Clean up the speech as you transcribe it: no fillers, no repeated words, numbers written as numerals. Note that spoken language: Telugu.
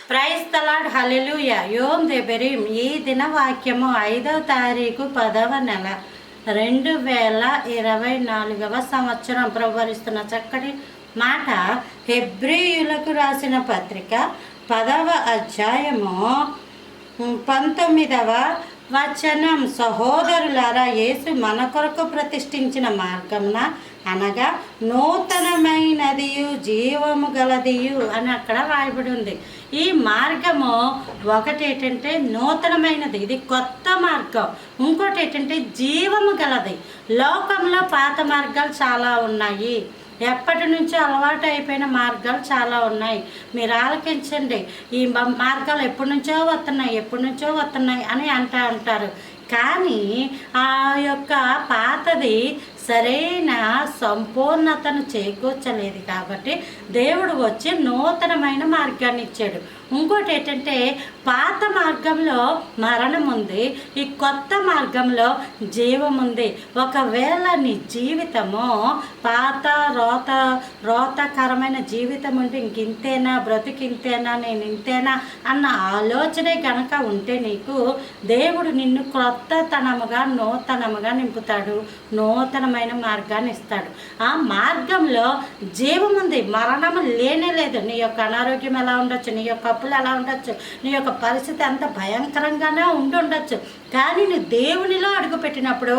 Praise the Lord, hallelujah. యోమ్ దెబెరీం. ఈ దిన వాక్యము 5వ తారీఖు 10వ నెల 2024 సంవత్సరం. ప్రభువరిస్తున్న చక్కటి మాట హెబ్రీయులకు రాసిన పత్రిక 10వ అధ్యాయము 19వ వచనం. సహోదరులారా, యేసు మన కొరకు ప్రతిష్ఠించిన మార్గమున అనగా నూతనమైనదియు జీవము గలదియు అని అక్కడ రాయబడి ఉంది. ఈ మార్గము ఒకటి ఏంటంటే నూతనమైనది, ఇది కొత్త మార్గం. ఇంకోటి ఏంటంటే జీవము గలది. లోకంలో పాత మార్గాలు చాలా ఉన్నాయి, ఎప్పటి నుంచో అలవాటు అయిపోయిన మార్గాలు చాలా ఉన్నాయి. మీరు ఆలకించండి. ఈ మార్గాలు ఎప్పటి నుంచో వస్తున్నాయి అని అంటారు. కానీ ఆ యొక్క పాతది సరైన సంపూర్ణతను చేకూర్చలేదు. కాబట్టి దేవుడు వచ్చి నూతనమైన మార్గాన్ని ఇచ్చాడు. ఇంకోటి ఏంటంటే పాత మార్గంలో మరణం ఉంది, ఈ కొత్త మార్గంలో జీవం ఉంది. ఒకవేళ నీ జీవితము పాత రోతకరమైన జీవితం ఉంటే ఇంతేనా, బ్రతికింతేనా, నేను ఇంతేనా అన్న ఆలోచనే కనుక ఉంటే నీకు దేవుడు నిన్ను కొత్తతనముగా నూతనముగా నింపుతాడు, నూతనమైన మార్గాన్ని ఇస్తాడు. ఆ మార్గంలో జీవం ఉంది, మరణము లేనే లేదు. నీ యొక్క అనారోగ్యం ఎలా ఉండొచ్చు, నీ యొక్క అప్పులు ఎలా ఉండొచ్చు, నీ యొక్క పరిస్థితి అంత భయంకరంగానే ఉండొచ్చు. కానీ నీ దేవునిలో అడుగుపెట్టినప్పుడు